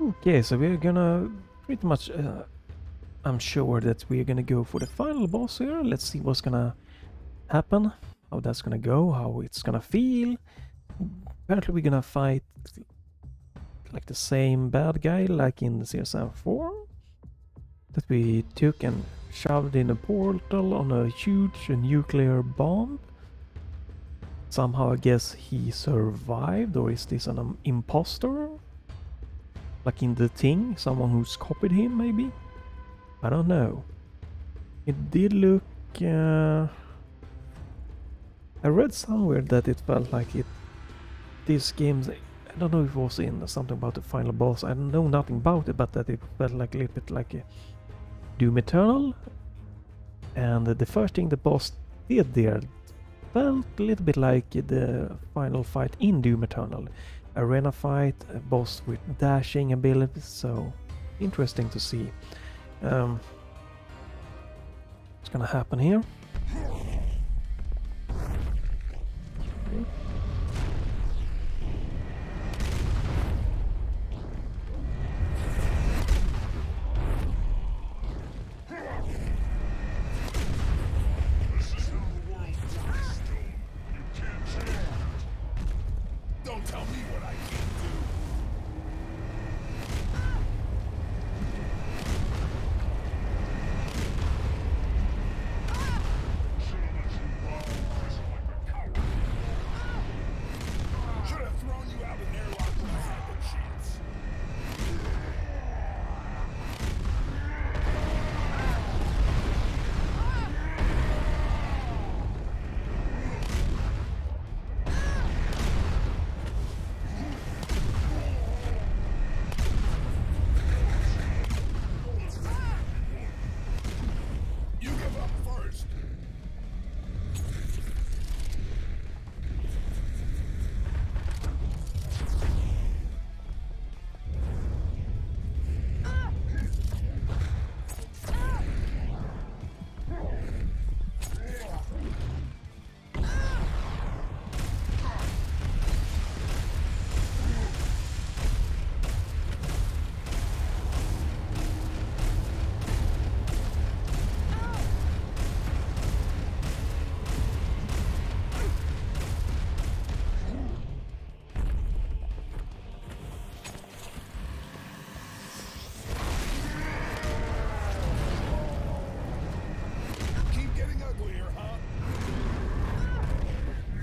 Okay, so we're gonna pretty much, I'm sure that we're gonna go for the final boss here. Let's see what's gonna happen, how that's gonna go, how it's gonna feel. Apparently we're gonna fight like the same bad guy like in the CSM 4 that we took and shoved in a portal on a huge nuclear bomb. Somehow I guess he survived, or is this an imposter? Like in The Thing, someone who's copied him maybe? I don't know. It did look... I read somewhere that it felt like this game's... I don't know if it was in something about the final boss, I know nothing about it, but that it felt like a little bit like a Doom Eternal. And the first thing the boss did there felt a little bit like the final fight in Doom Eternal. Arena fight, a boss with dashing abilities, so interesting to see. What's gonna happen here? Okay.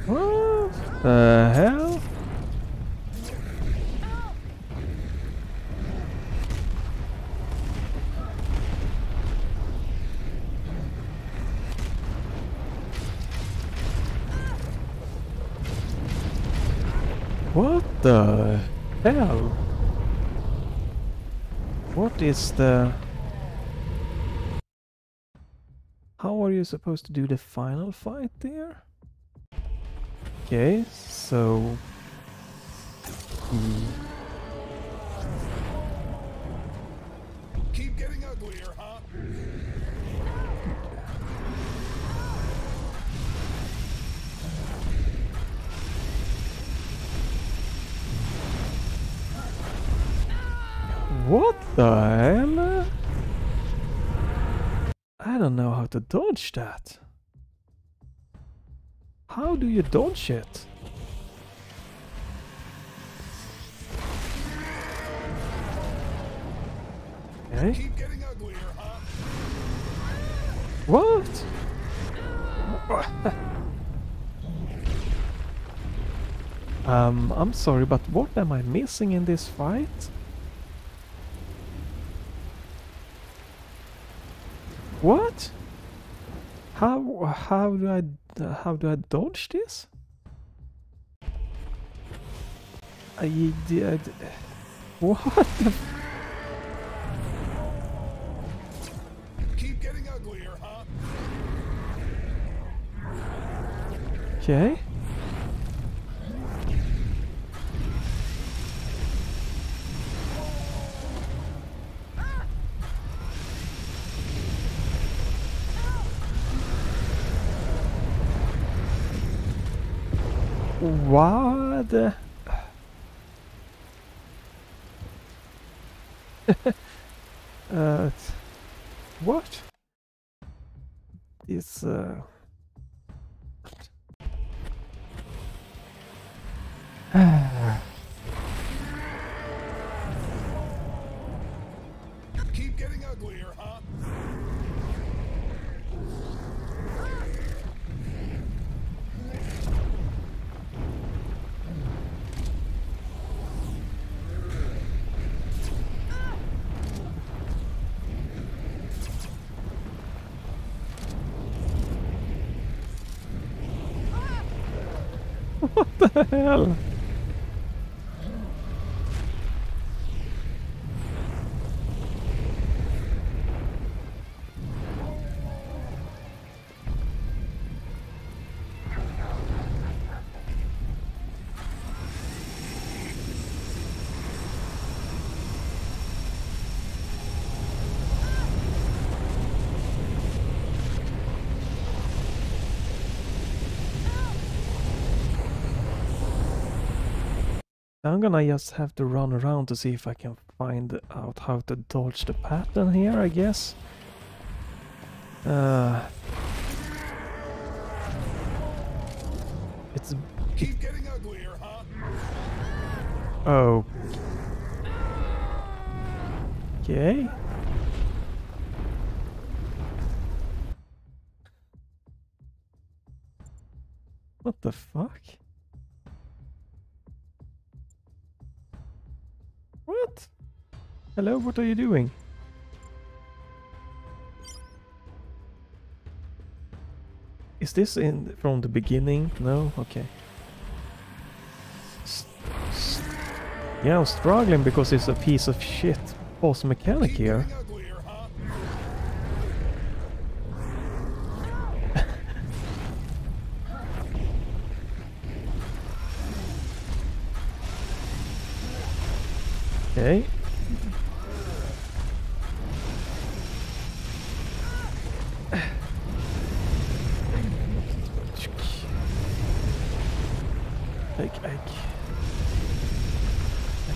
What the hell? What the hell? What is the... How are you supposed to do the final fight there? Okay, so... Keep getting uglier, huh? What the hell? I don't know how to dodge that. How do you dodge it? Okay. Keep getting uglier, huh? What? I'm sorry, but what am I missing in this fight? What? How do I dodge this? I did. What the? Keep getting uglier, huh? Okay. What? What? This Keep getting uglier, huh? what the hell? I'm gonna just have to run around to see if I can find out how to dodge the pattern here, I guess. It's... Keep getting uglier, huh? Oh. Okay. What the fuck? What? Hello, what are you doing? Is this in from the beginning? No? Okay. Yeah, I'm struggling because it's a piece of shit boss mechanic Keep here. getting uglier, huh? Okay. Like,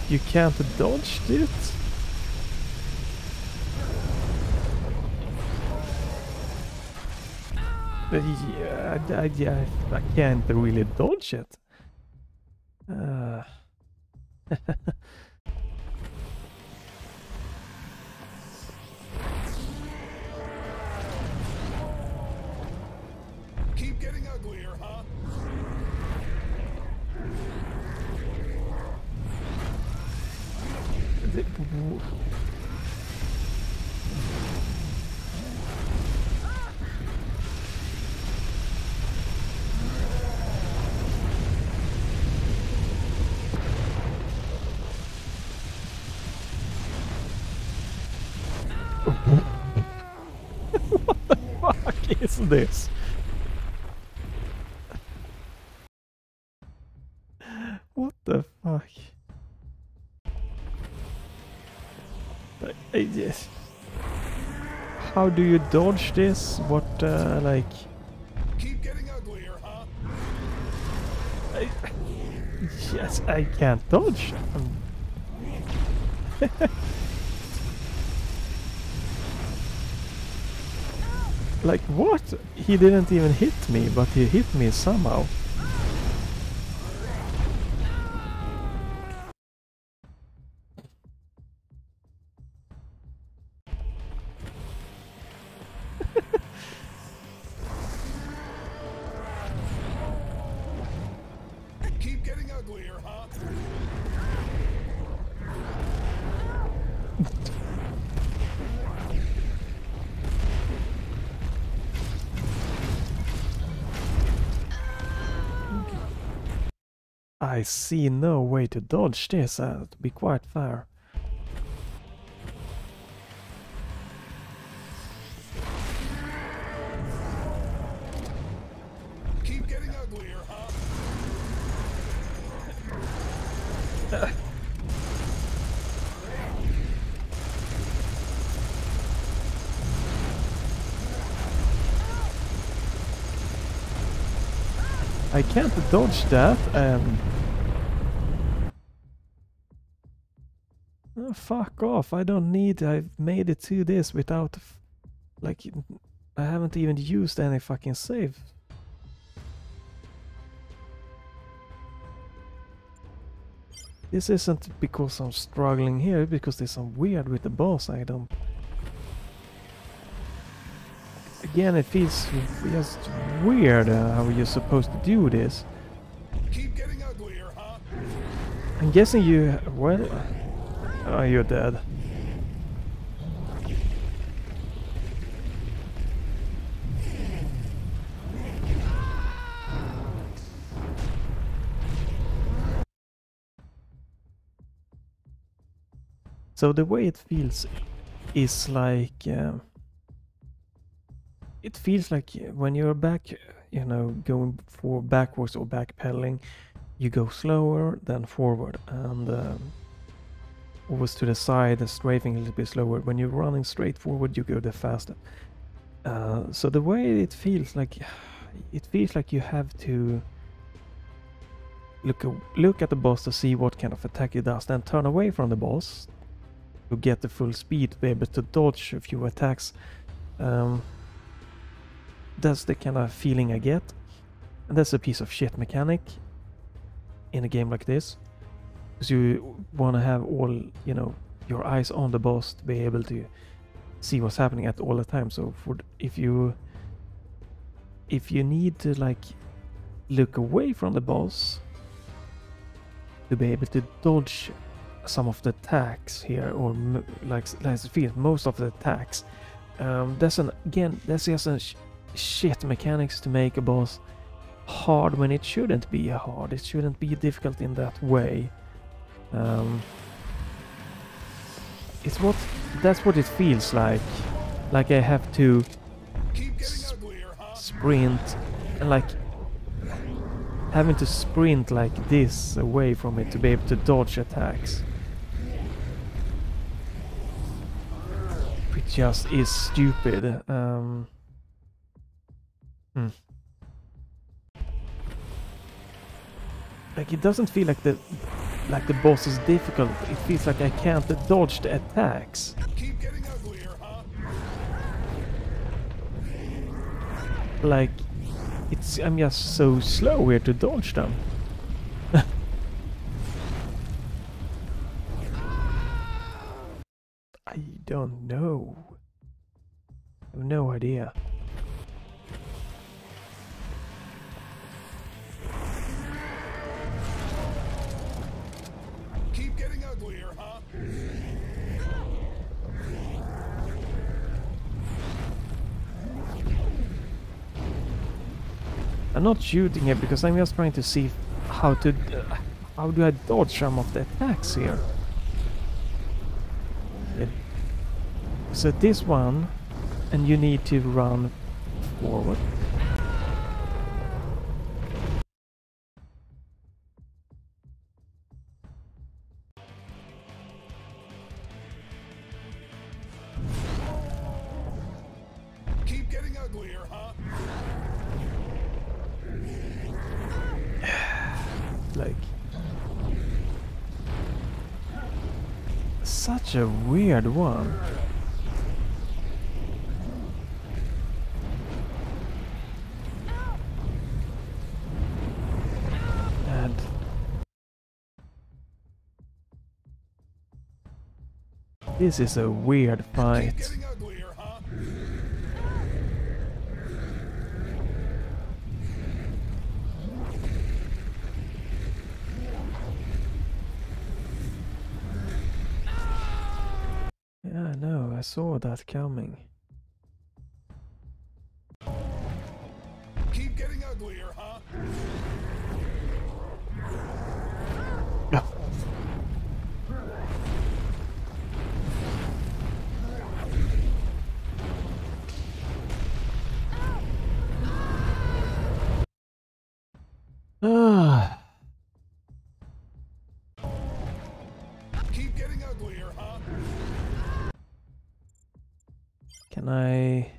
you can't dodge it? Yeah, I can't really dodge it. Keep getting uglier, huh? What the fuck is this? What the fuck? Yes. How do you dodge this? What, like... Keep getting uglier, huh? Yes, I can't dodge. Like, what? He didn't even hit me, but he hit me somehow. Keep getting uglier, huh? I see no way to dodge this, to be quite fair. Keep getting uglier, huh? I can't dodge that, and... Oh, fuck off, I don't need... I've made it to this without... like, I haven't even used any fucking save. This isn't because I'm struggling here, because there's some weird with the boss. I don't... Again, it feels just weird how you're supposed to do this. Keep getting uglier, huh? I'm guessing you... well... oh, you're dead. So the way it feels is like... it feels like when you're back, you know, going for backwards or backpedaling, you go slower than forward, and always to the side, strafing a little bit slower. When you're running straight forward, you go the faster. So the way it feels like you have to look at the boss to see what kind of attack it does, then turn away from the boss to get the full speed, to be able to dodge a few attacks. That's the kind of feeling I get, and that's a piece of shit mechanic in a game like this, because you want to have all, you know, your eyes on the boss to be able to see what's happening at all the time. So if you need to like look away from the boss to be able to dodge some of the attacks here, or like let's feel most of the attacks, that's just a shit mechanics to make a boss hard when it shouldn't be hard. It shouldn't be difficult in that way. That's what it feels like. Like I have to sprint, and like having to sprint like this away from it to be able to dodge attacks. It just is stupid. Like it doesn't feel like the boss is difficult. It feels like I can't dodge the attacks. Keep getting uglier, huh? Like I'm just so slow here to dodge them. I don't know. I have no idea. Keep getting uglier, huh? I'm not shooting it because I'm just trying to see how do I dodge some of the attacks here. So this one, and you need to run forward. Keep getting uglier, huh? Like such a weird one. And this is a weird Keep fight. getting uglier, huh? Yeah, I know, I saw that coming. Keep getting uglier, huh? Ah, Keep getting uglier, huh? can I...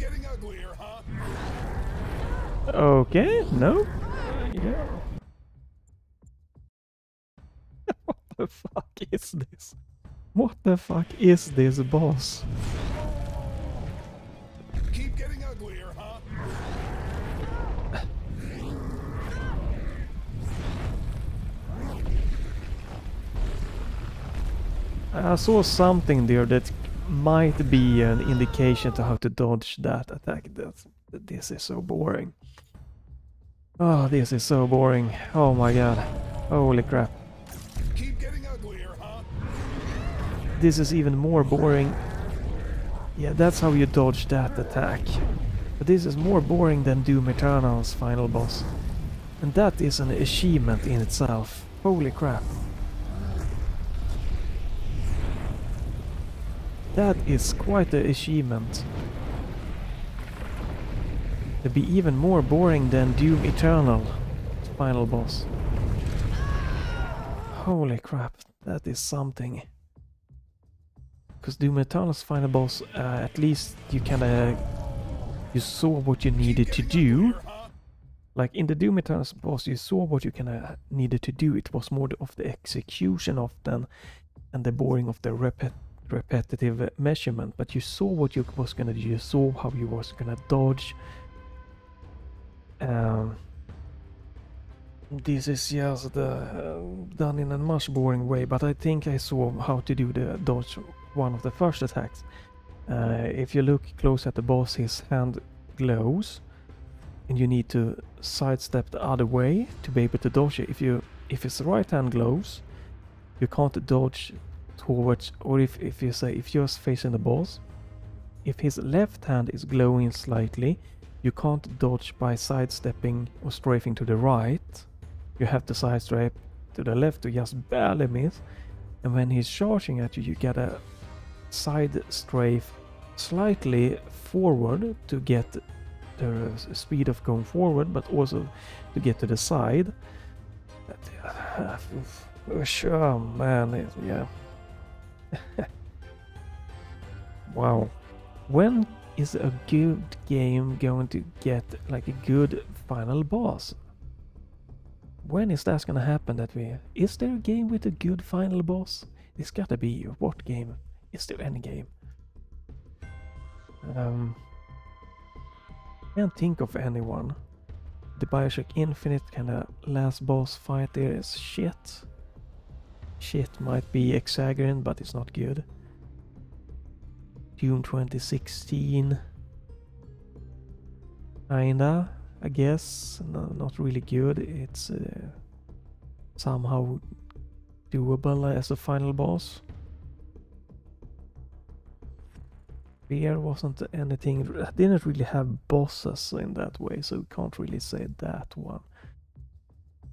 getting uglier, huh? Okay, no. Yeah. What the fuck is this? What the fuck is this boss? Keep getting uglier, huh? I saw something there that might be an indication to how to dodge that attack. This is so boring. Oh, this is so boring. Oh my god. Holy crap. Keep getting uglier, huh? This is even more boring. Yeah, that's how you dodge that attack. But this is more boring than Doom Eternal's final boss. And that is an achievement in itself. Holy crap. That is quite an achievement. To be even more boring than Doom Eternal's final boss. Holy crap, that is something. Because Doom Eternal's final boss, at least you kinda... You saw what you needed to do. Like in the Doom Eternal's boss, you saw what you kinda needed to do. It was more of the execution of them and the boring of the repetitive measurement. But you saw what you was gonna do. You saw how you was gonna dodge. This is just done in a much boring way, but I think I saw how to do the dodge one of the first attacks. If you look close at the boss, his hand glows, and you need to sidestep the other way to be able to dodge it. If his right hand glows, you can't dodge towards, or if you're facing the boss, if his left hand is glowing slightly, you can't dodge by sidestepping or strafing to the right. You have to sidestep to the left to just barely miss. And when he's charging at you, you gotta side strafe slightly forward to get the speed of going forward, but also to get to the side. Oh man, yeah. Wow. When is a good game going to get like a good final boss? When is that gonna happen? Is there a game with a good final boss? It's gotta be. What game? Is there any game? Can't think of anyone. The Bioshock Infinite kinda last boss fight there is shit. Shit might be exaggerated, but it's not good. Doom 2016. Kinda, I guess. No, not really good. It's somehow doable as a final boss. There wasn't anything, didn't really have bosses in that way, so we can't really say that one.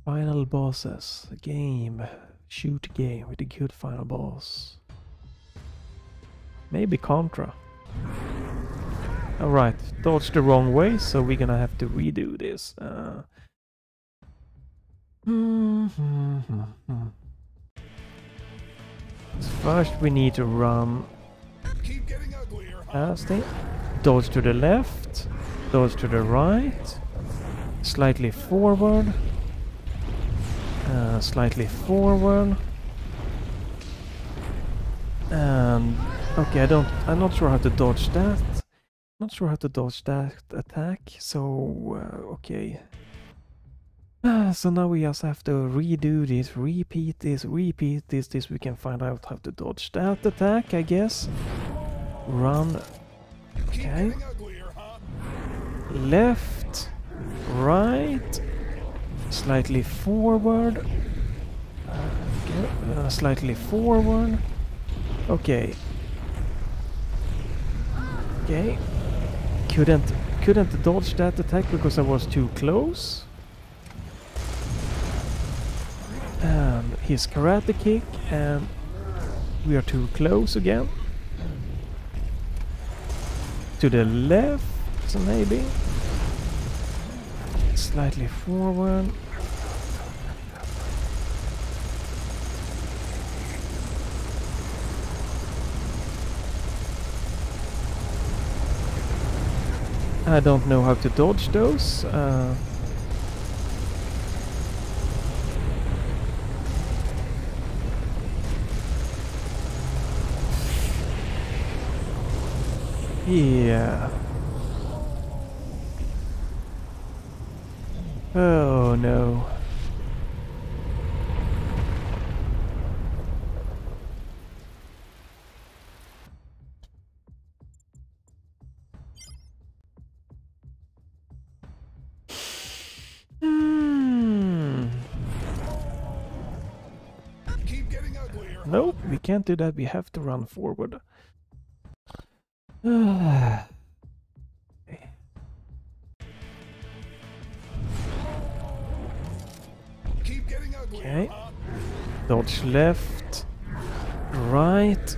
Final bosses, a game, shoot game with a good final boss. Maybe Contra. Alright, dodged the wrong way, so we're gonna have to redo this. First we need to run past it. Dodge to the left, dodge to the right, slightly forward, slightly forward, and okay, I'm not sure how to dodge that. Not sure how to dodge that attack, so okay. So now we just have to redo this, repeat this, this we can find out how to dodge that attack, I guess. Run, okay. Left, right, slightly forward, okay. Slightly forward, okay. Okay, couldn't dodge that attack because I was too close. And his karate kick, and we are too close again. To the left, so maybe. Slightly forward. I don't know how to dodge those. Yeah. Oh no. Keep getting uglier, huh? Nope, we can't do that. We have to run forward. Okay. Keep getting uglier, huh? Dodge left, right,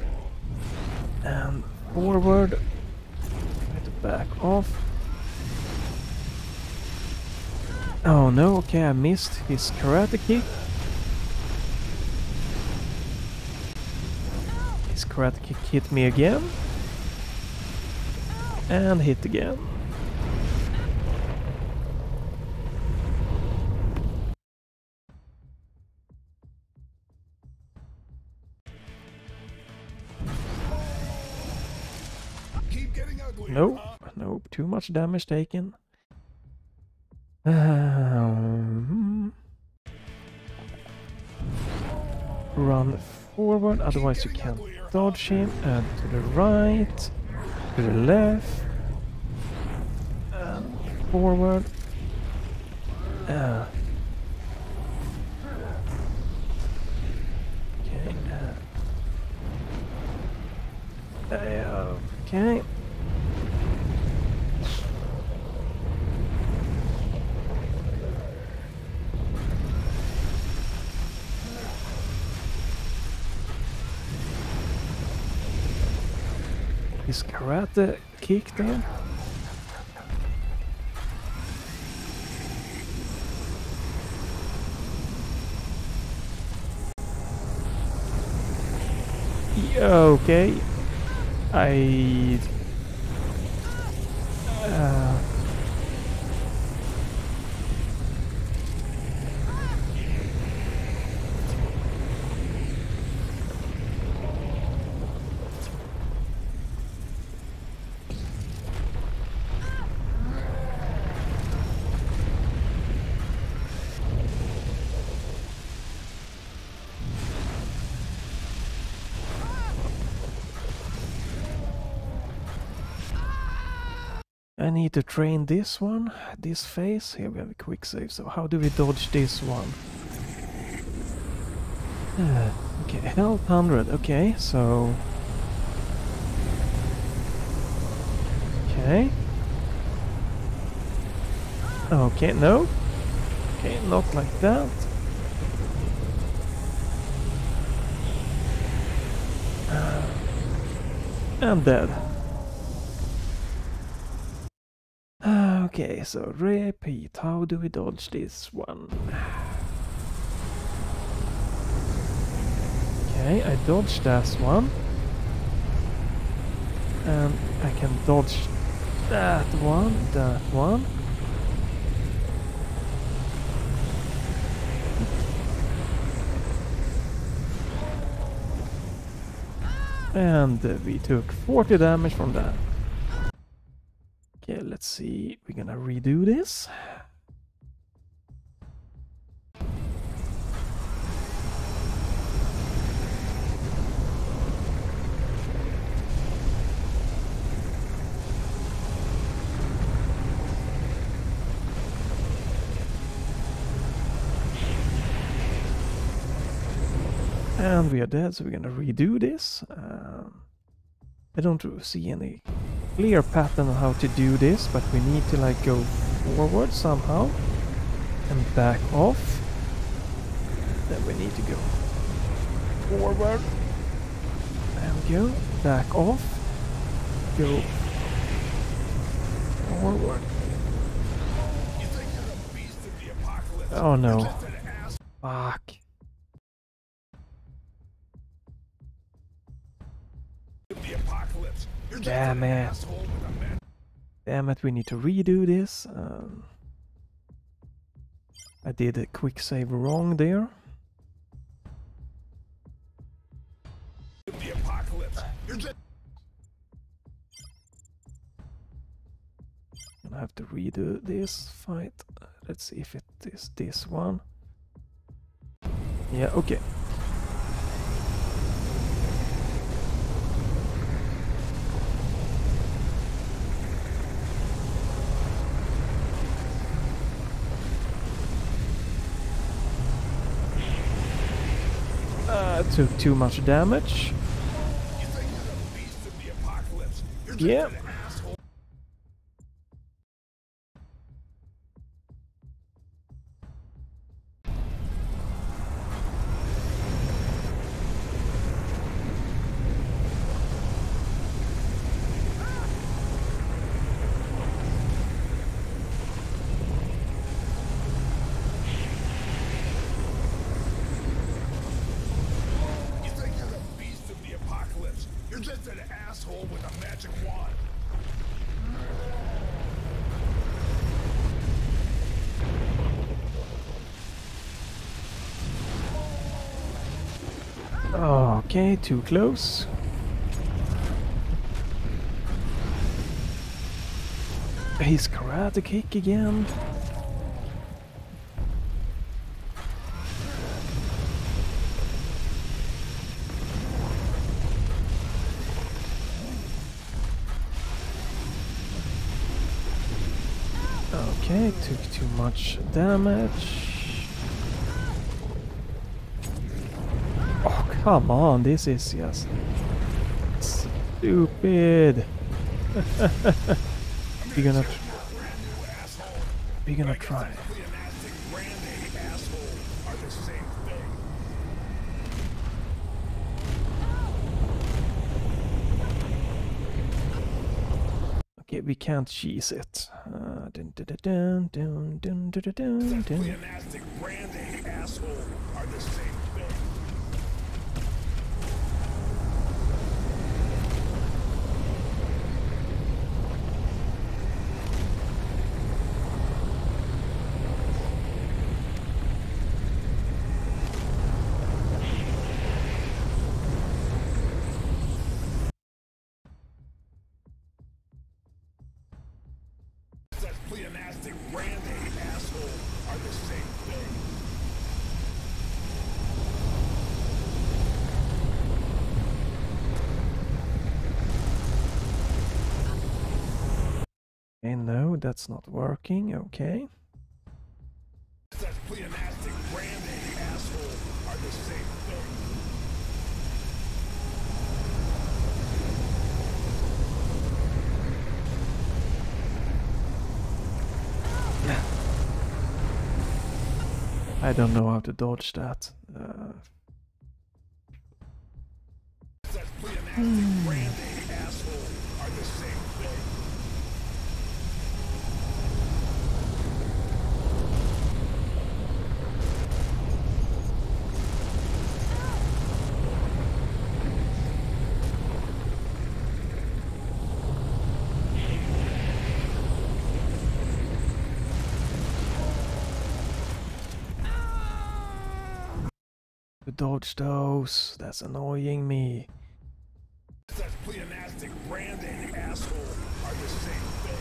and forward. Try to back off. Oh no, okay, I missed his karate kick. His karate kick hit me again. And hit again. Keep getting uglier, Nope, huh? nope, too much damage taken. Run forward, otherwise you can't dodge him. And to the right, to the left, and forward. Okay. Okay. His karate kick there. Yeah, okay. I need to train this one, this phase. Here we have a quick save, so how do we dodge this one? Okay, health 100, okay, so... Okay. Okay, no. Okay, not like that. I'm dead. Okay, so repeat. How do we dodge this one? Okay, I dodged that one. And I can dodge that one, that one. And we took 40 damage from that. Okay, let's see. We're gonna redo this. And we are dead, so we're gonna redo this. I don't see any clear pattern on how to do this, but we need to like go forward somehow and back off. Then we need to go forward. There we go. Back off. Go forward. You think you're the beast of the apocalypse? Oh no. You're just an ass. Fuck. Of the apocalypse. You're just Damn an it. asshole with a man. Damn it, we need to redo this. I did a quick save wrong there. The apocalypse. You're just I have to redo this fight. Let's see if it is this one. Yeah, okay. Took too much damage. you think you're the beast of the apocalypse. You're just Yeah. an asshole. You think you're the beast of the apocalypse. You're just an asshole with a magic wand. Okay, too close. His karate kick again. Okay, took too much damage. Oh, come on, this is just stupid. We're gonna try. Pleonastic brand A asshole are the same thing. Okay, we can't cheese it. Dun, dun, dun, dun, dun, dun, dun, dun, dun. Pleonastic brand A asshole are the same thing. Such pleonastic brand A asshole are the same thing. Okay, no, that's not working. Okay. Such pleonastic brand A asshole are the same thing. I don't know how to dodge that. Such pleonastic brand A asshole are the same thing. To dodge those, that's annoying me. Such pleonastic brand A asshole are the same thing.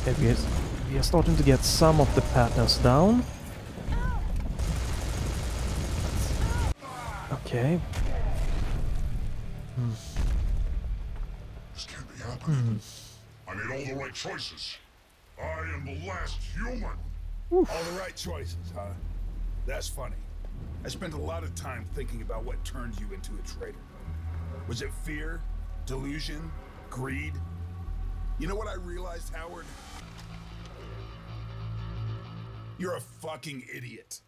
Okay, we are starting to get some of the patterns down. Okay. This can't be happening. I made all the right choices. I am the last human. All the right choices, huh? That's funny. I spent a lot of time thinking about what turned you into a traitor. Was it fear? Delusion? Greed? You know what I realized, Howard? You're a fucking idiot.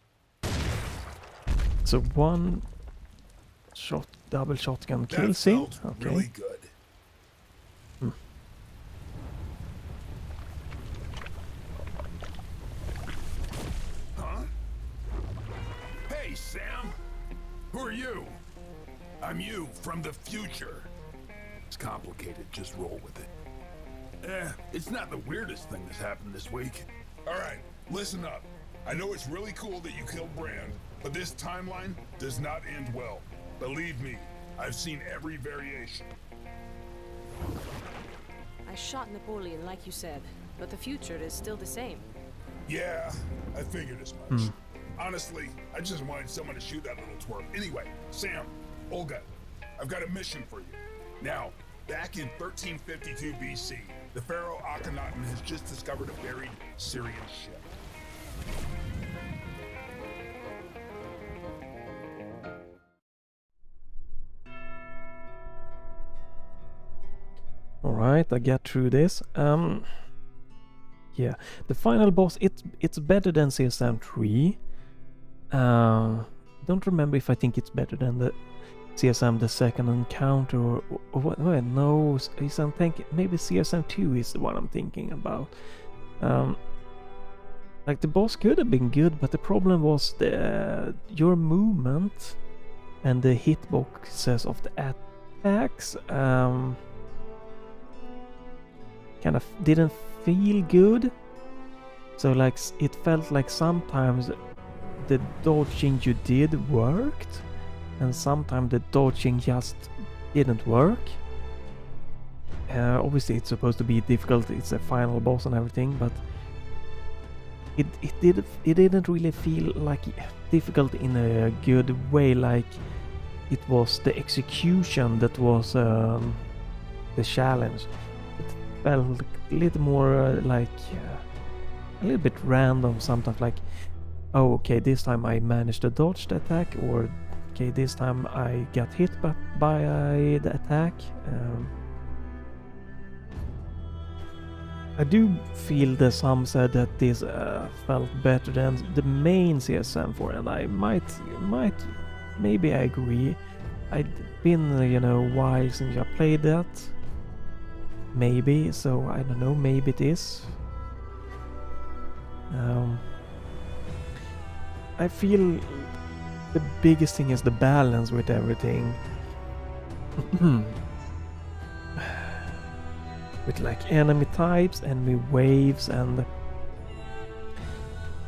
So one shot, double shotgun kills That him. felt Okay. really good. Huh? Hey, Sam. Who are you? I'm you from the future. It's complicated, just roll with it. It's not the weirdest thing that's happened this week. All right, listen up. I know it's really cool that you killed Brand, but this timeline does not end well. Believe me, I've seen every variation. I shot Napoleon like you said, but the future is still the same. Yeah, I figured as much. Honestly, I just wanted someone to shoot that little twerp. Anyway, Sam, Olga, I've got a mission for you. Now, back in 1352 BC, the pharaoh Akhenaten has just discovered a buried Syrian ship. Alright, I get through this. Yeah, the final boss, it's better than CSM 3. Don't remember if I think it's better than the CSM the second encounter or what? Well, no, I'm thinking maybe CSM 2 is the one I'm thinking about. Like the boss could have been good, but the problem was your movement and the hitboxes of the attacks kind of didn't feel good. So like it felt like sometimes the dodging you did worked, and sometimes the dodging just didn't work. Obviously it's supposed to be difficult, it's a final boss and everything, but it didn't really feel like difficult in a good way. Like it was the execution that was the challenge. It felt a little more like a little bit random sometimes, like, oh okay, this time I managed to dodge the attack, or okay, this time I got hit by the attack. I do feel that some said that this felt better than the main CSM4, and I maybe I agree. I'd been, you know, a while since I played that. Maybe, so I don't know, maybe it is. I feel the biggest thing is the balance with everything. With like enemy types, enemy waves, and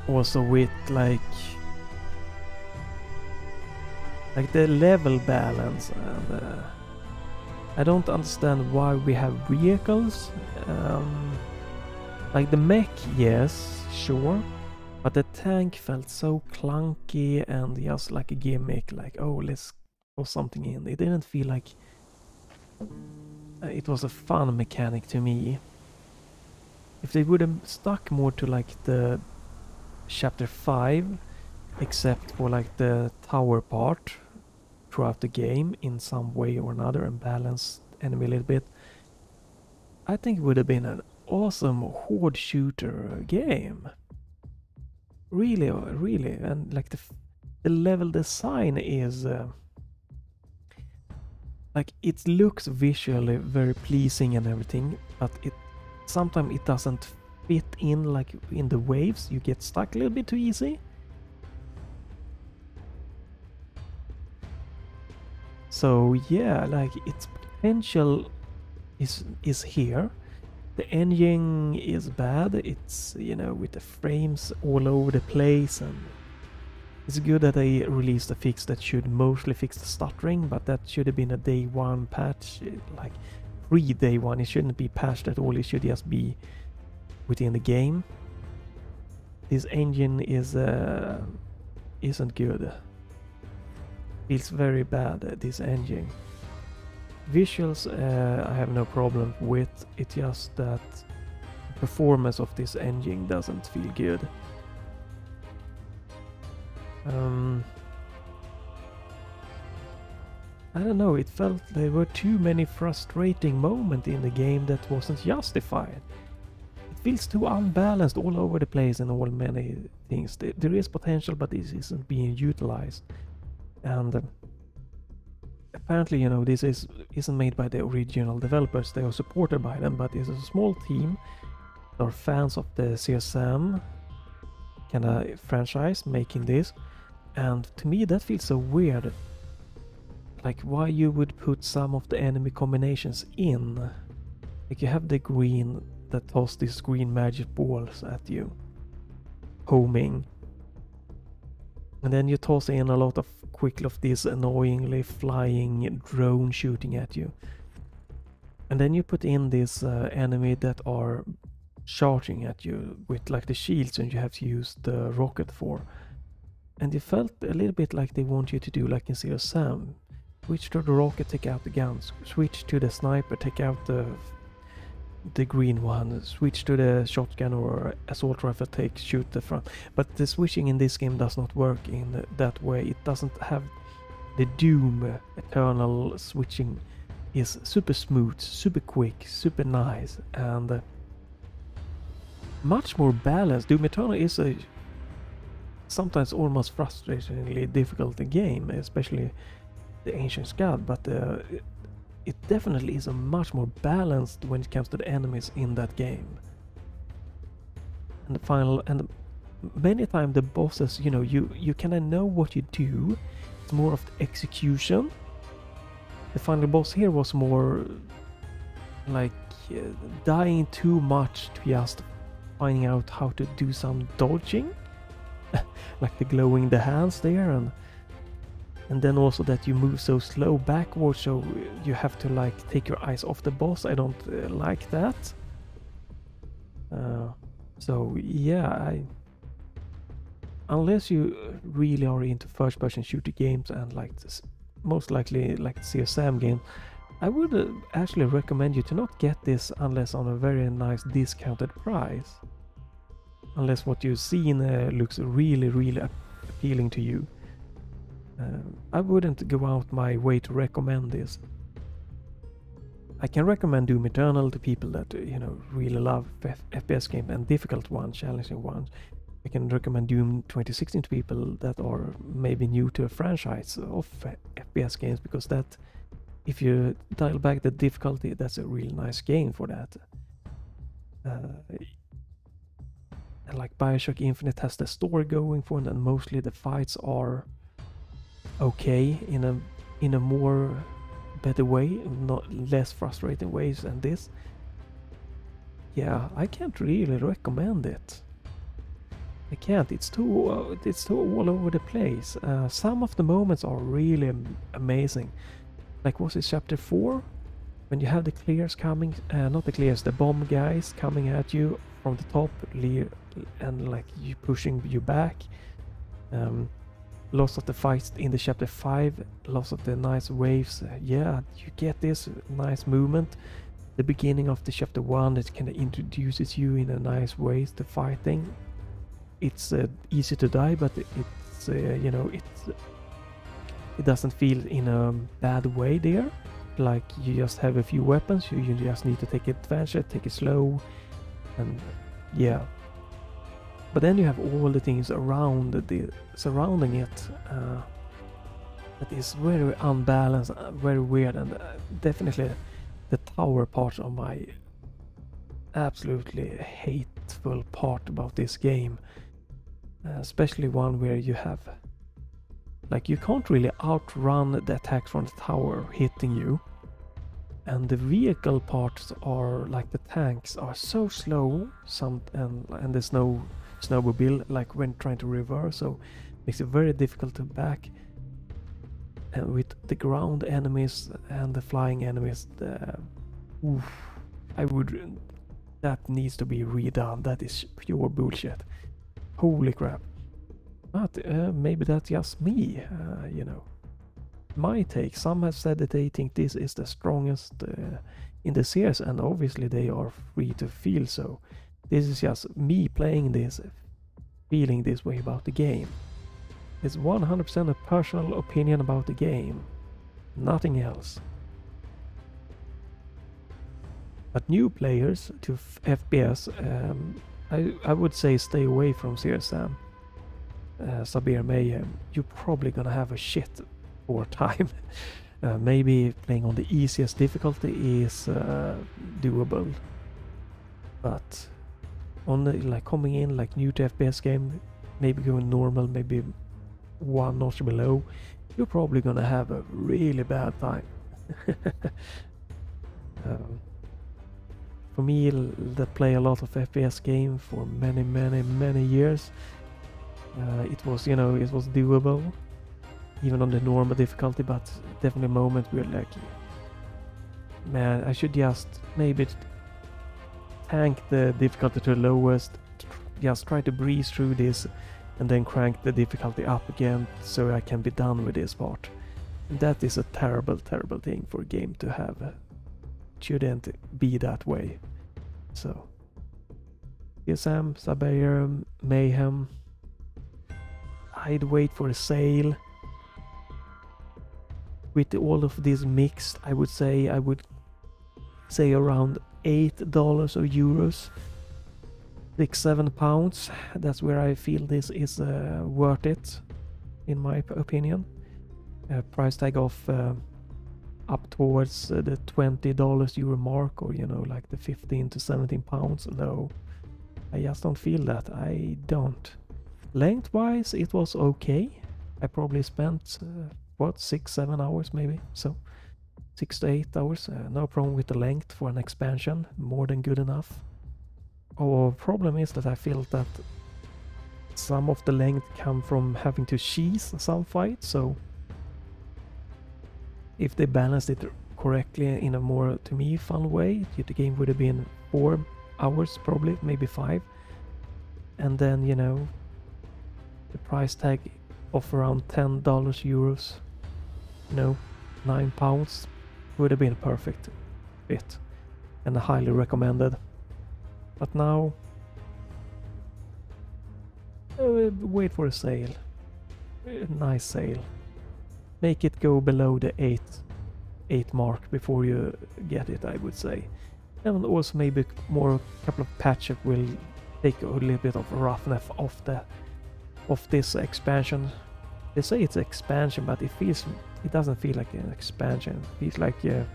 also with like the level balance. And I don't understand why we have vehicles. Like the mech, yes, sure, but the tank felt so clunky and just like a gimmick, like, oh, let's throw something in. It didn't feel like it was a fun mechanic to me. If they would have stuck more to like the chapter 5, except for like the tower part throughout the game in some way or another, and balanced enemy a little bit, I think it would have been an awesome horde shooter game. Really, really. And like the level design is like, it looks visually very pleasing and everything, but sometimes it doesn't fit in, like in the waves. You get stuck a little bit too easy. So yeah, like its potential is here. The engine is bad. It's, you know, with the frames all over the place, and it's good that they released a fix that should mostly fix the stuttering, but that should have been a day one patch, like pre-day one. It shouldn't be patched at all. It should just be within the game. This engine isn't good. Feels very bad, this engine. Visuals I have no problem with. It's just that the performance of this engine doesn't feel good. I don't know, it felt there were too many frustrating moments in the game that wasn't justified. It feels too unbalanced all over the place in all many things. There is potential, but this isn't being utilized. And apparently, you know, this isn't made by the original developers. They are supported by them, but it's a small team that are fans of the CSM kind of franchise making this. And to me, that feels so weird. Like, why you would put some of the enemy combinations in? Like, you have the green that toss these green magic balls at you, homing, and then you toss in a lot of quickly of this annoyingly flying drone shooting at you, and then you put in this enemy that are charging at you with like the shields, and you have to use the rocket for. And it felt a little bit like they want you to do like in CSM. Switch to the rocket, take out the guns. Switch to the sniper, take out the green one. Switch to the shotgun or assault rifle, shoot the front. But the switching in this game does not work in that way. It doesn't have the Doom Eternal switching. Is super smooth, super quick, super nice, and much more balanced. Doom Eternal is a sometimes almost frustratingly difficult game, especially the Ancient God, but it definitely is a much more balanced when it comes to the enemies in that game. And the final, and many times the bosses, you know, you kind of know what you do. It's more of the execution. The final boss here was more like dying too much to just finding out how to do some dodging, like the glowing the hands there, and then also that you move so slow backwards, so you have to like take your eyes off the boss. I don't like that. So yeah, unless you really are into first-person shooter games and like this, most likely like CSM game, I would actually recommend you to not get this unless on a very nice discounted price. Unless what you've seen looks really, really appealing to you. I wouldn't go out my way to recommend this. I can recommend Doom Eternal to people that, you know, really love FPS games and difficult ones, challenging ones. I can recommend Doom 2016 to people that are maybe new to a franchise of FPS games, because that, if you dial back the difficulty, that's a really nice game for that. And like Bioshock Infinite has the story going for it, and mostly the fights are okay in a more better way, not less frustrating ways than this. Yeah, I can't really recommend it. I can't. It's too all over the place. Some of the moments are really amazing. Like, was it chapter 4? When you have the clears coming, not the clears, the bomb guys coming at you from the top, and like you pushing you back. Lots of the fights in the chapter 5, lots of the nice waves. Yeah, you get this nice movement. The beginning of the chapter 1, it kind of introduces you in a nice way to fighting. It's easy to die, but it's you know, it doesn't feel in a bad way there. Like you just have a few weapons, you just need to take advantage, take it slow, and yeah. But then you have all the things around surrounding it that is very unbalanced, very weird, and definitely the tower part of my absolutely hateful part about this game. Especially one where you have, like, you can't really outrun the attacks from the tower hitting you, and the vehicle parts are like the tanks are so slow, and there's no snowmobile like when trying to reverse, so makes it very difficult to back. And with the ground enemies and the flying enemies, that needs to be redone. That is pure bullshit. Holy crap. But maybe that's just me, you know. My take. Some have said that they think this is the strongest in the series, and obviously they are free to feel so. This is just me playing this, feeling this way about the game. It's 100% a personal opinion about the game, nothing else. But new players to FPS, I would say stay away from CSM, Siberian Mayhem. You're probably gonna have a shit poor time. Maybe playing on the easiest difficulty is doable, but on the, like coming in like new to FPS game, maybe going normal, maybe one notch below, you're probably gonna have a really bad time. For me, that play a lot of FPS game for many years, it was, you know, it was doable even on the normal difficulty, but definitely a moment where like, man, I should just maybe tank the difficulty to the lowest, just try to breeze through this and then crank the difficulty up again so I can be done with this part. And that is a terrible thing for a game to have. It shouldn't be that way. So CSM, Siberian Mayhem, I'd wait for a sale. With all of this mixed, I would say around $8 or euros, £6-7. That's where I feel this is worth it, in my opinion. Price tag of up towards the $20 euro mark, or you know, like the 15 to 17 pounds. No, I just don't feel that. I don't. Lengthwise, it was okay. I probably spent what, 6-7 hours maybe, so 6 to 8 hours. No problem with the length for an expansion, more than good enough. Our problem is that I feel that some of the length come from having to cheese some fights, so if they balanced it correctly in a more, to me, fun way, the game would have been 4 hours probably, maybe 5. And then, you know, the price tag of around $10 euros, you know, £9 would have been a perfect fit and highly recommended. But now, wait for a sale, a nice sale. Make it go below the 8 mark before you get it, I would say. And also maybe more, couple of patches will take a little bit of roughness off this expansion. They say it's expansion, but it doesn't feel like an expansion. It feels like a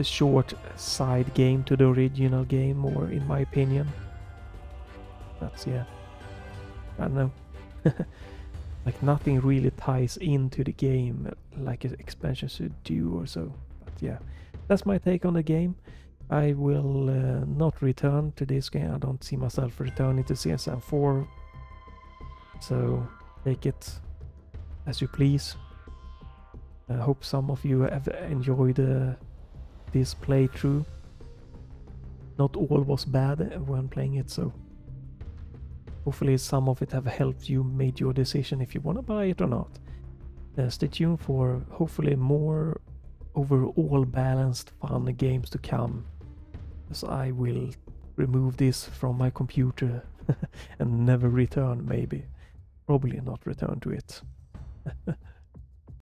short side game to the original game, more in my opinion. That's, yeah, I don't know. Like nothing really ties into the game like an expansion should do or so. But yeah, that's my take on the game. I will not return to this game. I don't see myself returning to CSM 4. So take it as you please. I hope some of you have enjoyed this playthrough. Not all was bad when playing it, so hopefully some of it have helped you made your decision if you want to buy it or not. Stay tuned for hopefully more overall balanced fun games to come, as I will remove this from my computer and never return, maybe. Probably not return to it.